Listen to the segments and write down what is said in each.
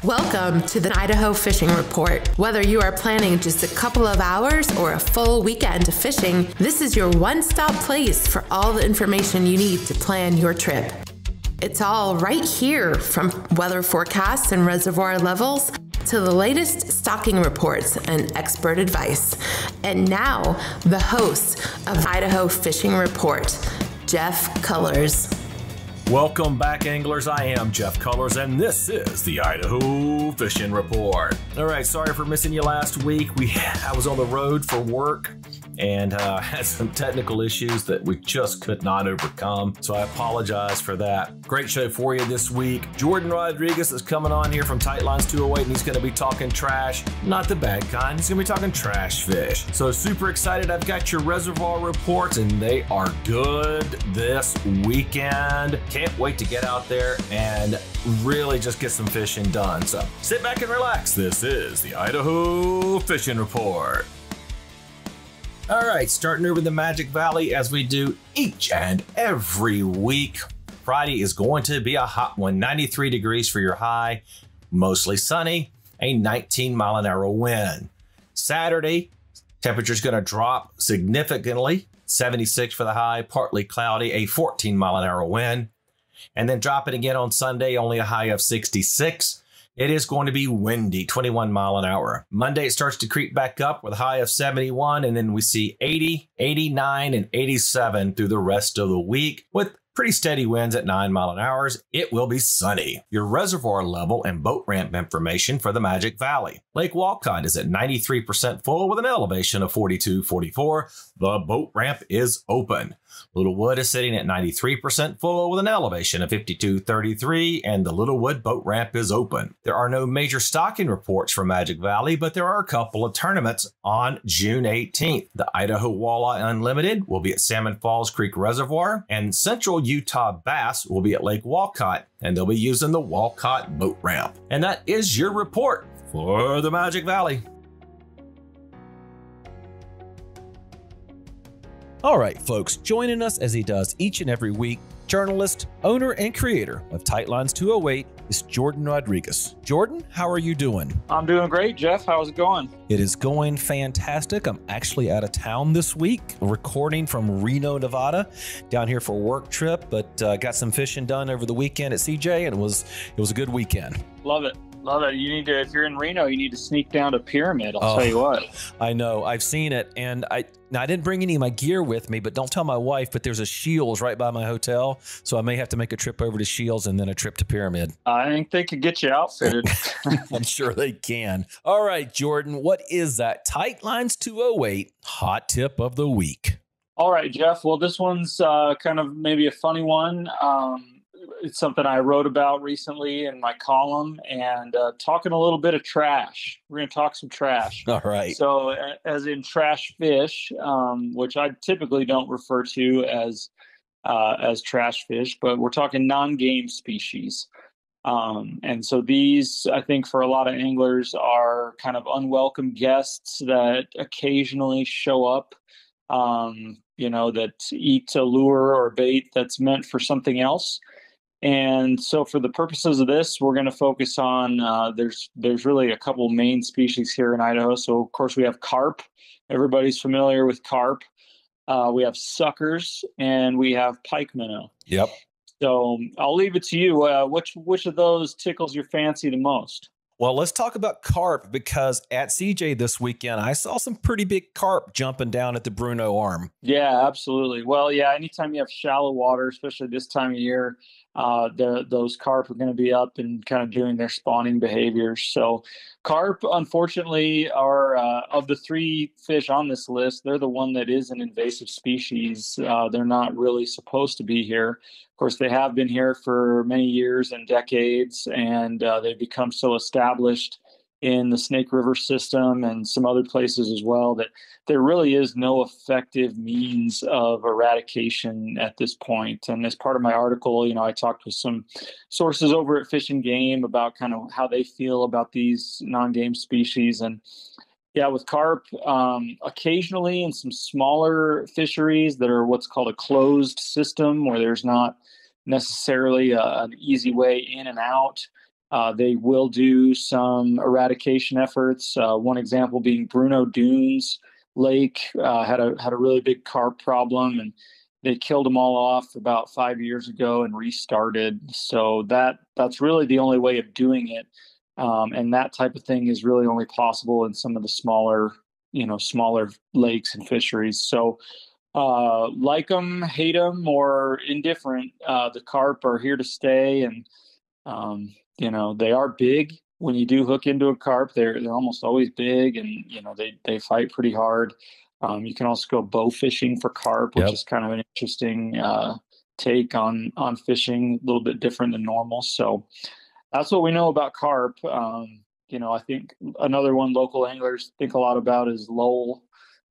Welcome to the Idaho Fishing Report. Whether you are planning just a couple of hours or a full weekend of fishing, this is your one-stop place for all the information you need to plan your trip. It's all right here, from weather forecasts and reservoir levels to the latest stocking reports and expert advice. And now, the host of Idaho Fishing Report, Jeff Cullers. Welcome back, anglers. I am Jeff Cullers, and this is the Idaho Fishing Report. All right, sorry for missing you last week. I was on the road for work and had some technical issues that we just could not overcome, so I apologize for that. Great show for you this week. Jordan Rodriguez is coming on here from Tightlines 208, and he's going to be talking trash, not the bad kind. He's going to be talking trash fish. So super excited. I've got your reservoir reports, and they are good this weekend. Can't wait to get out there and really just get some fishing done. So sit back and relax. This is the Idaho Fishing Report. All right, starting over the Magic Valley as we do each and every week. Friday is going to be a hot one, 93 degrees for your high, mostly sunny, a 19-mile-an-hour wind. Saturday, temperature's going to drop significantly, 76 for the high, partly cloudy, a 14-mile-an-hour wind. And then drop it again on Sunday, only a high of 66. It is going to be windy, 21 mile an hour. Monday, it starts to creep back up with a high of 71, and then we see 80, 89, and 87 through the rest of the week with pretty steady winds at 9 mile an hour. It will be sunny. Your reservoir level and boat ramp information for the Magic Valley. Lake Walcott is at 93% full with an elevation of 42.44. The boat ramp is open. Littlewood is sitting at 93% full with an elevation of 52.33, and the Littlewood boat ramp is open. There are no major stocking reports for Magic Valley, but there are a couple of tournaments on June 18th. The Idaho Walleye Unlimited will be at Salmon Falls Creek Reservoir, and Central Utah Bass will be at Lake Walcott, and they'll be using the Walcott boat ramp. And that is your report for the Magic Valley. All right, folks, joining us as he does each and every week, journalist, owner, and creator of Tightlines 208 is Jordan Rodriguez. Jordan, how are you doing? I'm doing great, Jeff. How's it going? It is going fantastic. I'm actually out of town this week, recording from Reno, Nevada, down here for a work trip, but got some fishing done over the weekend at CJ, and it was a good weekend. Love it. Love it. You need to, if you're in Reno, you need to sneak down to Pyramid. I'll tell you what. I know. I've seen it. And I didn't bring any of my gear with me, but don't tell my wife, but there's a Shields right by my hotel. So I may have to make a trip over to Shields and then a trip to Pyramid. I think they could get you outfitted. I'm sure they can. All right, Jordan, what is that Tightlines 208 hot tip of the week? All right, Jeff. Well, this one's kind of maybe a funny one. It's something I wrote about recently in my column, and talking a little bit of trash. We're going to talk some trash. All right. So as in trash fish, which I typically don't refer to as trash fish, but we're talking non-game species. And so these, I think, for a lot of anglers are kind of unwelcome guests that occasionally show up, that eat a lure or bait that's meant for something else. And so for the purposes of this, we're going to focus on, there's really a couple main species here in Idaho. So of course we have carp. Everybody's familiar with carp. We have suckers, and we have pike minnow. Yep. So I'll leave it to you. Which of those tickles your fancy the most? Well, let's talk about carp, because at CJ this weekend, I saw some pretty big carp jumping down at the Bruno Arm. Yeah, absolutely. Well, yeah, anytime you have shallow water, especially this time of year, those carp are going to be up and kind of doing their spawning behaviors. So carp, unfortunately, are of the three fish on this list, they're the one that is an invasive species. They're not really supposed to be here. Of course, they have been here for many years and decades, and they've become so established in the Snake River system and some other places as well that there really is no effective means of eradication at this point. And as part of my article, I talked with some sources over at Fish and Game about kind of how they feel about these non-game species. And yeah, with carp, occasionally in some smaller fisheries that are what's called a closed system, where there's not necessarily an easy way in and out, They will do some eradication efforts. One example being Bruno Dunes Lake had a really big carp problem, and they killed them all off about 5 years ago and restarted. So that's really the only way of doing it. And that type of thing is really only possible in some of the smaller lakes and fisheries. So like them, hate them, or indifferent, the carp are here to stay. And they are big. When you do hook into a carp, they're almost always big, and they fight pretty hard. You can also go bow fishing for carp, which is kind of an interesting take on fishing, a little bit different than normal. So that's what we know about carp. I think another one local anglers think a lot about is Lowell.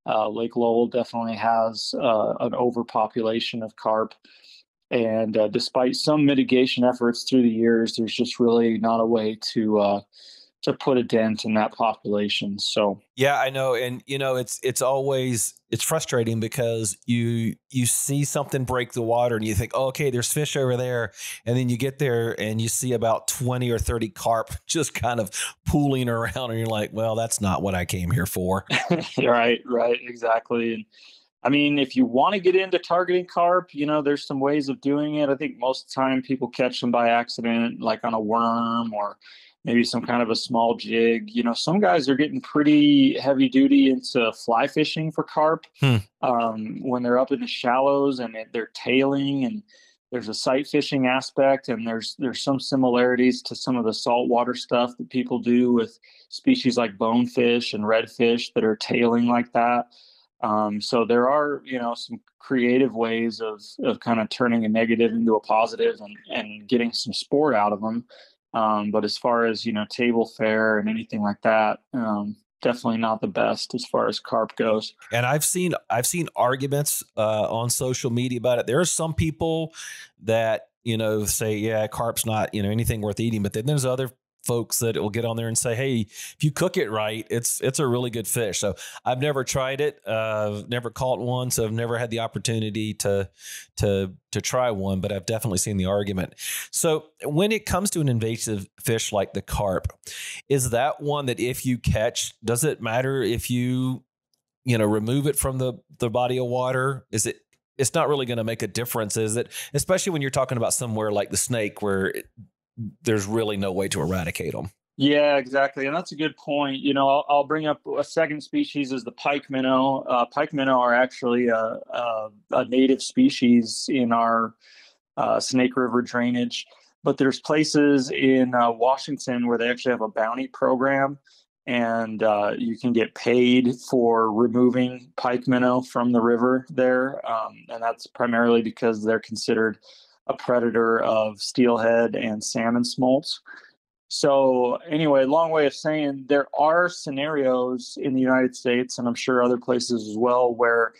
Lake Lowell definitely has an overpopulation of carp. And despite some mitigation efforts through the years, there's just really not a way to put a dent in that population. So yeah, I know, and it's frustrating because you see something break the water and you think, oh, okay, there's fish over there, and then you get there and you see about 20 or 30 carp just kind of pooling around, and you're like, well, that's not what I came here for. Right, exactly. And I mean, if you want to get into targeting carp, there's some ways of doing it. I think most of the time people catch them by accident, like on a worm or maybe some kind of a small jig. Some guys are getting pretty heavy duty into fly fishing for carp when they're up in the shallows and they're tailing, and there's a sight fishing aspect, and there's some similarities to some of the saltwater stuff that people do with species like bonefish and redfish that are tailing like that. So there are, some creative ways of kind of turning a negative into a positive and getting some sport out of them. But as far as, table fare and anything like that, definitely not the best as far as carp goes. And I've seen arguments on social media about it. There are some people that, say, yeah, carp's not, anything worth eating. But then there's other folks that will get on there and say, hey, if you cook it right, it's a really good fish. So I've never tried it, never caught one, so I've never had the opportunity to try one, but I've definitely seen the argument. So when it comes to an invasive fish like the carp, is that one that if you catch, does it matter if you remove it from the body of water? It's not really going to make a difference, is it? Especially when you're talking about somewhere like the Snake where there's really no way to eradicate them. Yeah, exactly. And that's a good point. I'll bring up a second species is the pike minnow. Pike minnow are actually a native species in our Snake River drainage, but there's places in Washington where they actually have a bounty program, and you can get paid for removing pike minnow from the river there. And that's primarily because they're considered a predator of steelhead and salmon smolts. So anyway, long way of saying there are scenarios in the United States, and I'm sure other places as well, where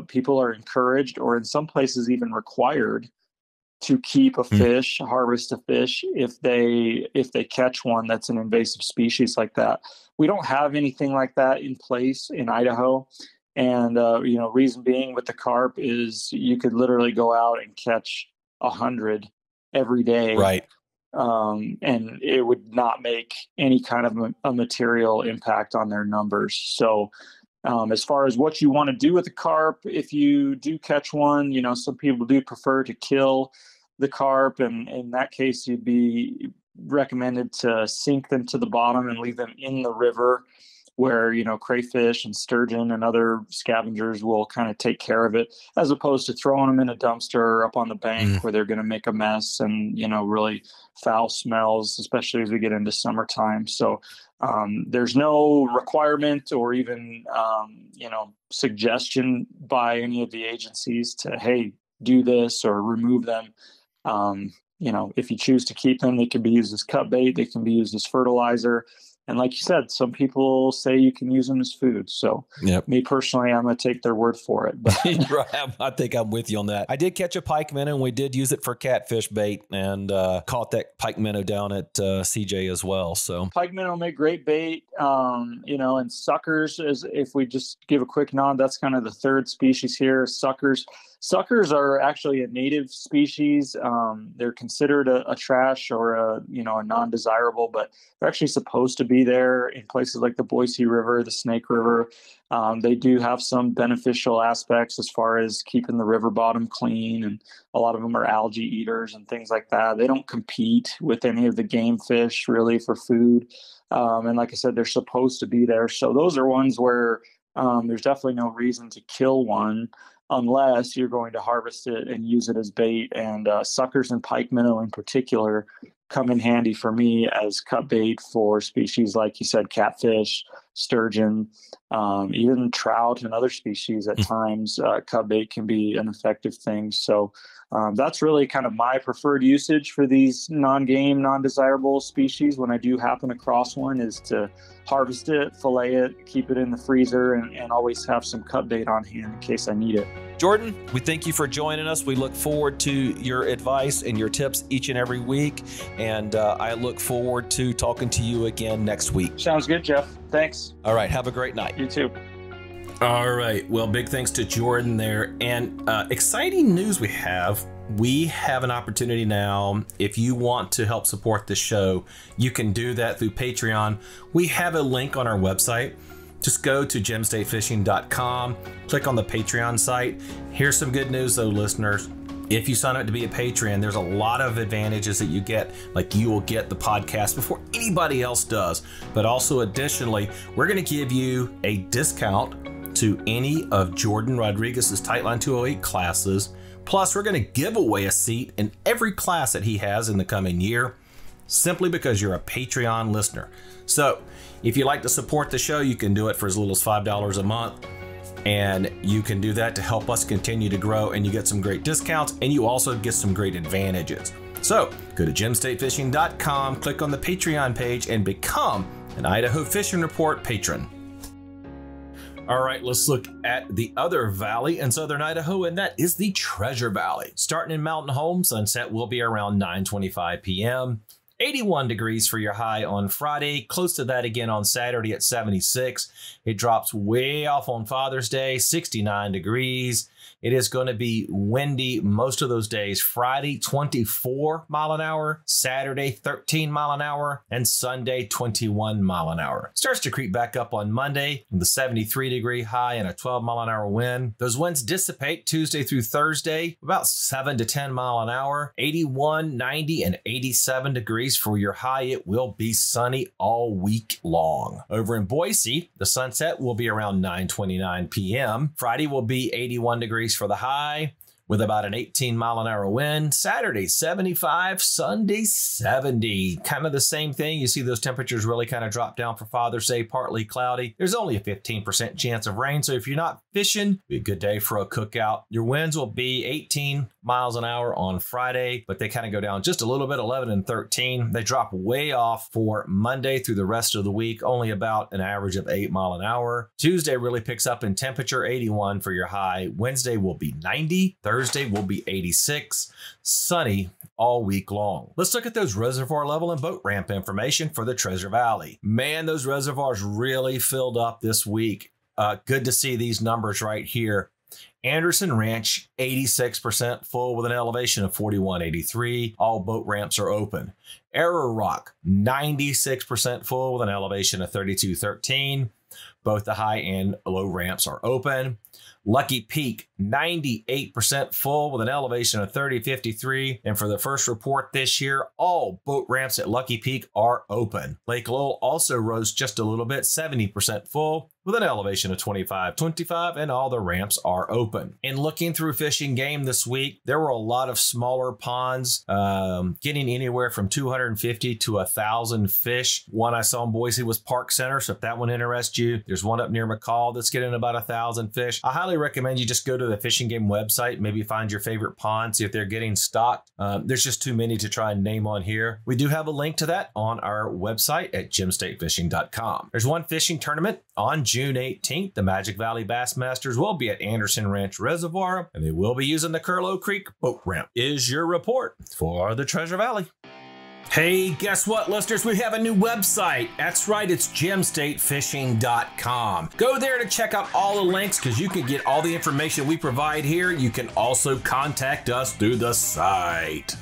people are encouraged, or in some places even required, to keep a fish, harvest a fish if they catch one that's an invasive species like that. We don't have anything like that in place in Idaho. And reason being with the carp is you could literally go out and catch 100 every day, right? And it would not make any kind of a material impact on their numbers. So as far as what you want to do with the carp, if you do catch one, some people do prefer to kill the carp, and in that case you'd be recommended to sink them to the bottom and leave them in the river, where crayfish and sturgeon and other scavengers will kind of take care of it, as opposed to throwing them in a dumpster up on the bank where they're going to make a mess and really foul smells, especially as we get into summertime. So there's no requirement or even suggestion by any of the agencies to, hey, do this or remove them. If you choose to keep them, they can be used as cut bait, they can be used as fertilizer. And like you said, some people say you can use them as food. So me personally, I'm going to take their word for it. But I think I'm with you on that. I did catch a pike minnow, and we did use it for catfish bait, and caught that pike minnow down at CJ as well. So pike minnow make great bait, and suckers, is, if we just give a quick nod, that's kind of the third species here, suckers. Suckers are actually a native species. They're considered a trash or a non-desirable, but they're actually supposed to be there in places like the Boise River, the Snake River. They do have some beneficial aspects as far as keeping the river bottom clean, and a lot of them are algae eaters and things like that. They don't compete with any of the game fish really for food. And like I said, they're supposed to be there. So those are ones where there's definitely no reason to kill one unless you're going to harvest it and use it as bait. And suckers and pike minnow in particular come in handy for me as cut bait for species like you said, catfish, sturgeon, even trout and other species at times. Cut bait can be an effective thing. So that's really kind of my preferred usage for these non-game, non-desirable species when I do happen across one, is to harvest it, fillet it, keep it in the freezer, and always have some cut bait on hand in case I need it. Jordan, we thank you for joining us. We look forward to your advice and your tips each and every week. And I look forward to talking to you again next week. Sounds good, Jeff. Thanks. All right. Have a great night. You too. All right. Well, big thanks to Jordan there. And exciting news we have. We have an opportunity now. If you want to help support the show, you can do that through Patreon. We have a link on our website. Just go to gemstatefishing.com, click on the Patreon site. Here's some good news though, listeners. If you sign up to be a Patreon, there's a lot of advantages that you get. Like you will get the podcast before anybody else does. But also additionally, we're going to give you a discount to any of Jordan Rodriguez's Tightline 208 classes. Plus, we're going to give away a seat in every class that he has in the coming year, simply because you're a Patreon listener. So if you'd like to support the show, you can do it for as little as $5 a month. And you can do that to help us continue to grow, and you get some great discounts, and you also get some great advantages. So go to gemstatefishing.com, click on the Patreon page, and become an Idaho Fishing Report patron. All right, let's look at the other valley in southern Idaho, and that is the Treasure Valley. Starting in Mountain Home, sunset will be around 9:25 p.m. 81 degrees for your high on Friday, close to that again on Saturday at 76. It drops way off on Father's Day, 69 degrees. It is going to be windy most of those days. Friday, 24 mile an hour, Saturday, 13 mile an hour, and Sunday, 21 mile an hour. Starts to creep back up on Monday with a 73 degree high and a 12 mile an hour wind. Those winds dissipate Tuesday through Thursday, about 7 to 10 mile an hour, 81, 90, and 87 degrees for your high. It will be sunny all week long. Over in Boise, the sunset will be around 9:29 p.m. Friday will be 81 degrees for the high with about an 18 mile an hour wind. Saturday, 75, Sunday, 70. Kind of the same thing. You see those temperatures really kind of drop down for Father's Day, partly cloudy. There's only a 15% chance of rain. So if you're not fishing, be a good day for a cookout. Your winds will be 18 miles an hour on Friday, but they kind of go down just a little bit, 11 and 13. They drop way off for Monday through the rest of the week, only about an average of 8 mile an hour. Tuesday really picks up in temperature, 81 for your high. Wednesday will be 90. Thursday will be 86. Sunny all week long. Let's look at those reservoir level and boat ramp information for the Treasure Valley. Man, those reservoirs really filled up this week. Good to see these numbers right here. Anderson Ranch, 86% full with an elevation of 4183. All boat ramps are open. Error Rock, 96% full with an elevation of 3213. Both the high and low ramps are open. Lucky Peak, 98% full with an elevation of 3053. And for the first report this year, all boat ramps at Lucky Peak are open. Lake Lowell also rose just a little bit, 70% full with an elevation of 2525, and all the ramps are open. In looking through Fishing Game this week, there were a lot of smaller ponds, getting anywhere from 250 to 1,000 fish. One I saw in Boise was Park Center, so if that one interests you, there's one up near McCall that's getting about 1,000 fish. I highly recommend you just go to the Fishing Game website, maybe find your favorite pond, see if they're getting stocked. There's just too many to try and name on here. We do have a link to that on our website at gemstatefishing.com. There's one fishing tournament on June 18th. The Magic Valley Bassmasters will be at Anderson Ranch Reservoir, and they will be using the Curlow Creek boat ramp. Is your report for the Treasure Valley. Hey, guess what, listeners? We have a new website. That's right, it's gemstatefishing.com. Go there to check out all the links because you can get all the information we provide here. You can also contact us through the site.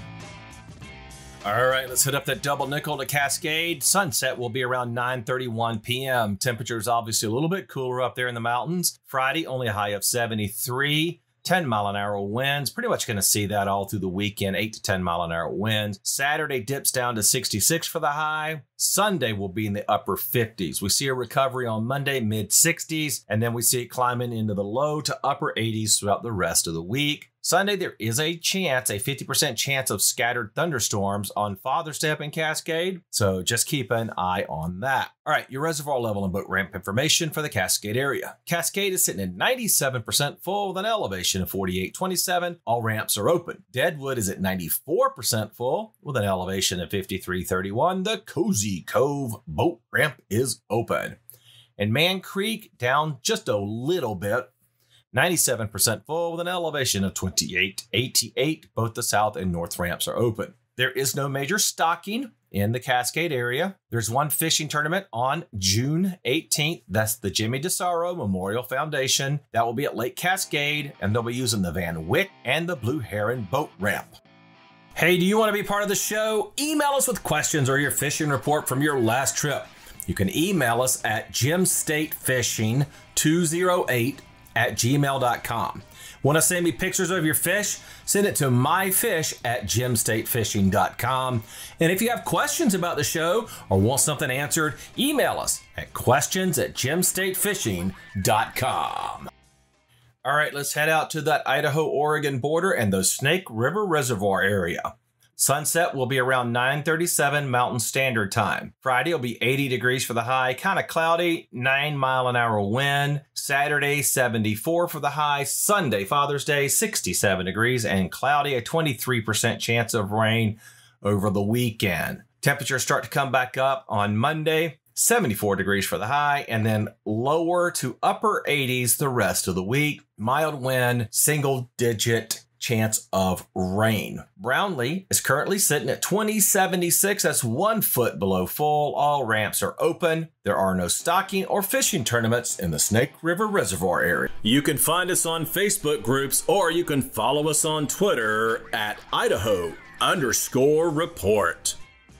All right, let's hit up that double nickel to Cascade. Sunset will be around 9:31 p.m. Temperature's obviously a little bit cooler up there in the mountains. Friday, only a high of 73. 10-mile-an-hour winds. Pretty much going to see that all through the weekend, 8 to 10-mile-an-hour winds. Saturday dips down to 66 for the high. Sunday will be in the upper 50s. We see a recovery on Monday, mid-60s, and then we see it climbing into the low to upper 80s throughout the rest of the week. Sunday, there is a chance, a 50% chance of scattered thunderstorms on Father's Day up in Cascade, so just keep an eye on that. All right, your reservoir level and boat ramp information for the Cascade area. Cascade is sitting at 97% full with an elevation of 4827. All ramps are open. Deadwood is at 94% full with an elevation of 5331. The Cozy Cove boat ramp is open. And Man Creek down just a little bit. 97% full with an elevation of 2888. Both the south and north ramps are open. There is no major stocking in the Cascade area. There's one fishing tournament on June 18th. That's the Jimmy DeSaro Memorial Foundation. That will be at Lake Cascade, and they'll be using the Van Wyck and the Blue Heron boat ramp. Hey, do you want to be part of the show? Email us with questions or your fishing report from your last trip. You can email us at gemstatefishing208@gmail.com. Want to send me pictures of your fish? Send it to myfish@gemstatefishing.com. And if you have questions about the show or want something answered, email us at questions@gemstatefishing.com. All right, let's head out to that Idaho-Oregon border and the Snake River Reservoir area. Sunset will be around 9:37 Mountain Standard Time. Friday will be 80 degrees for the high, kind of cloudy, 9-mile-an-hour wind. Saturday, 74 for the high. Sunday, Father's Day, 67 degrees and cloudy, a 23% chance of rain over the weekend. Temperatures start to come back up on Monday, 74 degrees for the high, and then lower to upper 80s the rest of the week. Mild wind, single-digit chance of rain. Brownlee is currently sitting at 2076. That's 1 foot below full. All ramps are open. There are no stocking or fishing tournaments in the Snake River Reservoir area. You can find us on Facebook groups, or you can follow us on Twitter at Idaho_report.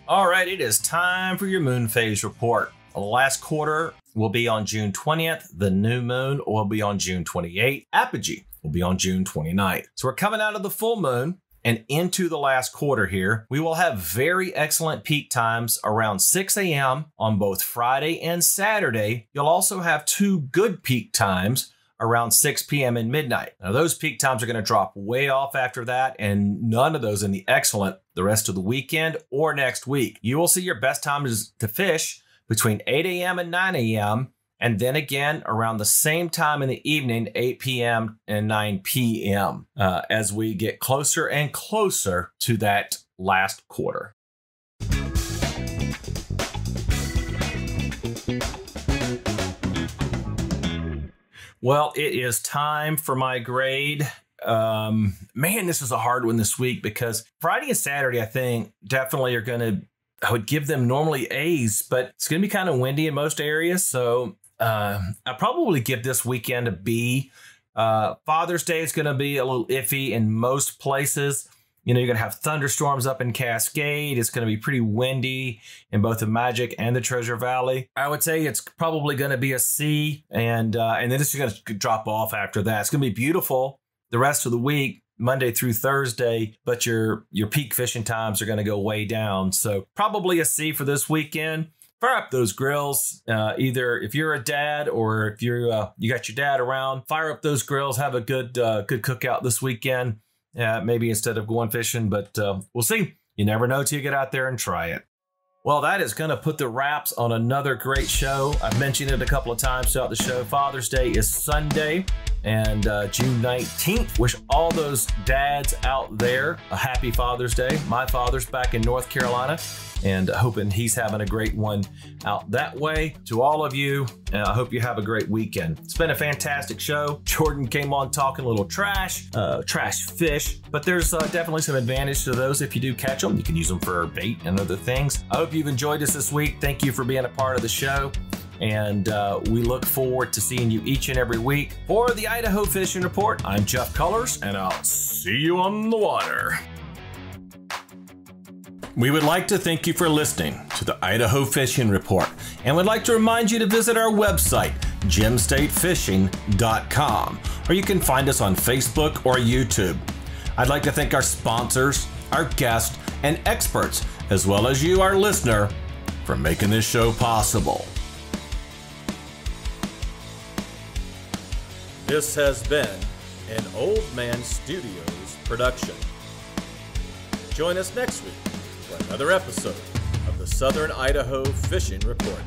All right, it is time for your moon phase report. The last quarter will be on June 20th. The new moon will be on June 28th. Apogee will be on June 29th. So we're coming out of the full moon and into the last quarter here. We will have very excellent peak times around 6 a.m. on both Friday and Saturday. You'll also have 2 good peak times around 6 p.m. and midnight. Now those peak times are going to drop way off after that, and none of those in the excellent the rest of the weekend or next week. You will see your best times to fish between 8 a.m. and 9 a.m. and then again around the same time in the evening, 8 p.m. and 9 p.m. As we get closer and closer to that last quarter. Well, it is time for my grade. Man, this is a hard one this week because Friday and Saturday, I think, definitely are going to, I would give them normally A's, but it's going to be kind of windy in most areas. So I'll probably give this weekend a B. Father's Day is going to be a little iffy in most places. You know, you're going to have thunderstorms up in Cascade. It's going to be pretty windy in both the Magic and the Treasure Valley. I would say it's probably going to be a C, and then it's going to drop off after that. It's going to be beautiful the rest of the week, Monday through Thursday, but your peak fishing times are going to go way down. So probably a C for this weekend. Fire up those grills. Either if you're a dad or if you got your dad around, fire up those grills. Have a good cookout this weekend. Maybe instead of going fishing, but we'll see. You never know till you get out there and try it. Well, that is going to put the wraps on another great show. I've mentioned it a couple of times throughout the show. Father's Day is Sunday. and June 19th. Wish all those dads out there a happy Father's Day. My father's back in North Carolina, and hoping he's having a great one out that way. To all of you, I hope you have a great weekend. It's been a fantastic show. Jordan came on talking a little trash fish, but there's definitely some advantage to those if you do catch them. You can use them for bait and other things. I hope you've enjoyed us this week. Thank you for being a part of the show. And we look forward to seeing you each and every week. For the Idaho Fishing Report, I'm Jeff Colors, and I'll see you on the water. We would like to thank you for listening to the Idaho Fishing Report, and would like to remind you to visit our website, gemstatefishing.com, or you can find us on Facebook or YouTube. I'd like to thank our sponsors, our guests, and experts, as well as you, our listener, for making this show possible. This has been an Old Man Studios production. Join us next week for another episode of the Southern Idaho Fishing Report.